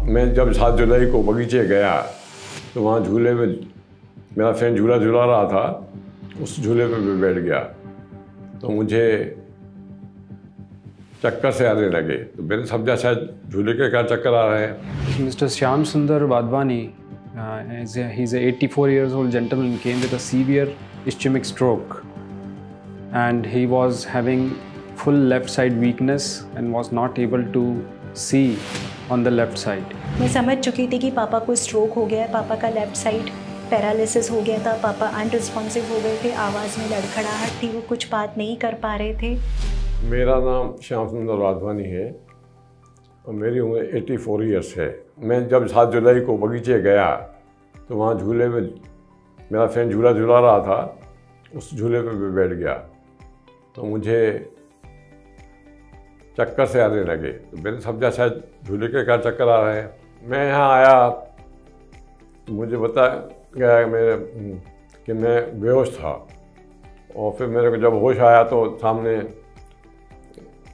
मैं जब 7 जुलाई को बगीचे गया तो वहाँ झूले में मेरा फ्रेंड झूला झूला रहा था, उस झूले पे मैं बैठ गया तो मुझे चक्कर से आने लगे। तो मैंने समझा शायद झूले के क्या चक्कर आ रहे हैं। Mr. Shyam Sundar Wadhwani, he's a 84 years old gentleman, came with a severe ischemic stroke, and he was having full left side weakness and was not able to see on the left side. मैं समझ चुकी थी कि पापा को stroke हो गया है, पापा का लेफ्ट साइड पैरालिसिस हो गया था, पापा अनरिस्पॉन्सिव हो गए थे, आवाज़ में लड़खड़ाहट थी, वो कुछ बात नहीं कर पा रहे थे। मेरा नाम श्याम सुंदर वाधवानी है और मेरी उम्र 84 ईयर्स है। मैं जब 7 जुलाई को बगीचे गया तो वहाँ झूले में मेरा फ्रेंड झूला झूला रहा था, उस झूले पे मैं बैठ गया तो मुझे चक्कर से आने लगे। तो मैंने समझा शायद झूले के क्या चक्कर आ रहे हैं। मैं यहाँ आया तो मुझे बताया गया कि मैं बेहोश था और फिर मेरे को जब होश आया तो सामने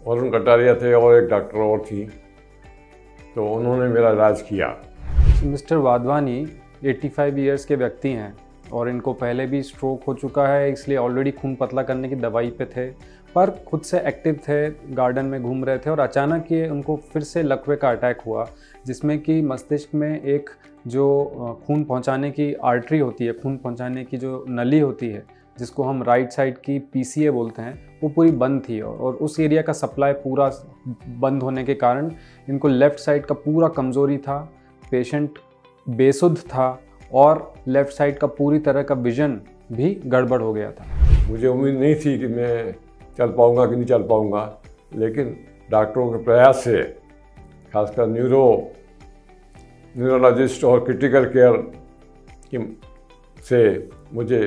वरुण कटारिया थे और एक डॉक्टर और थी, तो उन्होंने मेरा इलाज किया। मिस्टर वाधवानी 85 ईयर्स के व्यक्ति हैं और इनको पहले भी स्ट्रोक हो चुका है, इसलिए ऑलरेडी खून पतला करने की दवाई पे थे, पर खुद से एक्टिव थे, गार्डन में घूम रहे थे और अचानक ये उनको फिर से लकवे का अटैक हुआ, जिसमें कि मस्तिष्क में एक जो खून पहुंचाने की आर्टरी होती है, खून पहुंचाने की जो नली होती है, जिसको हम राइट साइड की PCA बोलते हैं, वो पूरी बंद थी और उस एरिया का सप्लाई पूरा बंद होने के कारण इनको लेफ़्ट साइड का पूरा कमज़ोरी था, पेशेंट बेसुध था और लेफ़्ट साइड का पूरी तरह का विज़न भी गड़बड़ हो गया था। मुझे उम्मीद नहीं थी कि मैं चल पाऊँगा कि नहीं चल पाऊँगा, लेकिन डॉक्टरों के प्रयास से, खासकर न्यूरोलॉजिस्ट और क्रिटिकल केयर से मुझे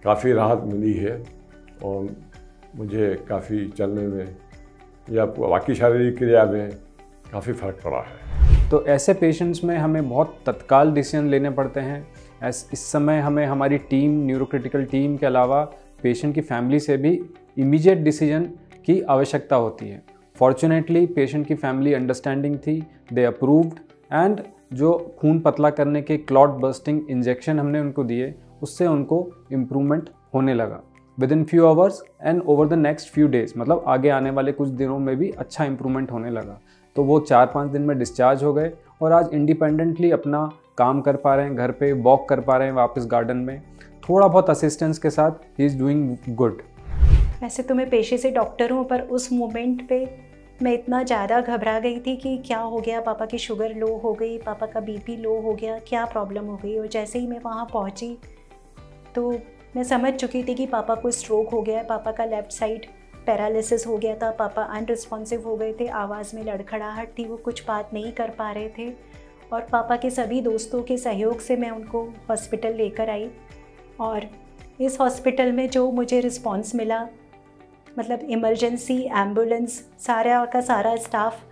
काफ़ी राहत मिली है और मुझे काफ़ी चलने में या बाकी शारीरिक क्रिया में काफ़ी फ़र्क पड़ा है। तो ऐसे पेशेंट्स में हमें बहुत तत्काल डिसीजन लेने पड़ते हैं। इस समय हमें हमारी टीम, न्यूरोक्रिटिकल टीम के अलावा पेशेंट की फैमिली से भी इमीडिएट डिसीजन की आवश्यकता होती है। फॉर्चुनेटली पेशेंट की फैमिली अंडरस्टैंडिंग थी, दे अप्रूव्ड, एंड जो खून पतला करने के क्लॉट बर्स्टिंग इंजेक्शन हमने उनको दिए, उससे उनको इम्प्रूवमेंट होने लगा with in few hours and over the next few days, मतलब आगे आने वाले कुछ दिनों में भी अच्छा इम्प्रूवमेंट होने लगा। तो वो 4-5 दिन में डिस्चार्ज हो गए और आज इंडिपेंडेंटली अपना काम कर पा रहे हैं, घर पे वॉक कर पा रहे हैं वापस गार्डन में, थोड़ा बहुत असिस्टेंस के साथ ही इज़ डूइंग गुड। वैसे तो मैं पेशे से डॉक्टर हूँ, पर उस मोमेंट पे मैं इतना ज़्यादा घबरा गई थी कि क्या हो गया, पापा की शुगर लो हो गई, पापा का BP लो हो गया, क्या प्रॉब्लम हो गई। और जैसे ही मैं वहाँ पहुँची तो मैं समझ चुकी थी कि पापा को स्ट्रोक हो गया है, पापा का लेफ़्ट साइड पैरालिसिस हो गया था, पापा अनरिस्पॉन्सिव हो गए थे, आवाज़ में लड़खड़ाहट थी, वो कुछ बात नहीं कर पा रहे थे। और पापा के सभी दोस्तों के सहयोग से मैं उनको हॉस्पिटल लेकर आई और इस हॉस्पिटल में जो मुझे रिस्पॉन्स मिला, मतलब इमरजेंसी, एम्बुलेंस, सारा का सारा स्टाफ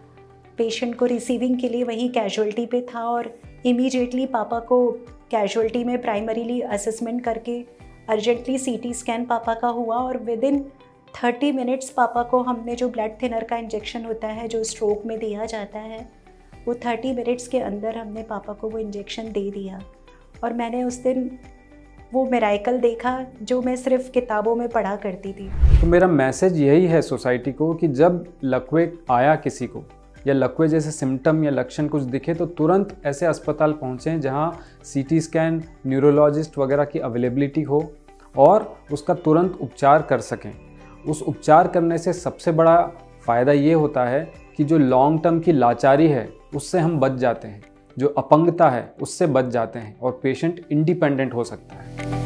पेशेंट को रिसीविंग के लिए वहीं कैजुअल्टी पे था और इमीडिएटली पापा को कैजुअल्टी में प्राइमरीली असेसमेंट करके अर्जेंटली CT स्कैन पापा का हुआ और विद इन 30 मिनट्स पापा को हमने जो ब्लड थिनर का इंजेक्शन होता है जो स्ट्रोक में दिया जाता है, वो 30 मिनट्स के अंदर हमने पापा को वो इंजेक्शन दे दिया। और मैंने उस दिन वो मिरेकल देखा जो मैं सिर्फ किताबों में पढ़ा करती थी। तो मेरा मैसेज यही है सोसाइटी को कि जब लकवे आया किसी को या लकवे जैसे सिम्टम या लक्षण कुछ दिखे तो तुरंत ऐसे अस्पताल पहुँचें जहाँ CT स्कैन, न्यूरोलॉजिस्ट वगैरह की अवेलेबिलिटी हो और उसका तुरंत उपचार कर सकें। उस उपचार करने से सबसे बड़ा फ़ायदा ये होता है कि जो लॉन्ग टर्म की लाचारी है उससे हम बच जाते हैं, जो अपंगता है उससे बच जाते हैं और पेशेंट इंडिपेंडेंट हो सकता है।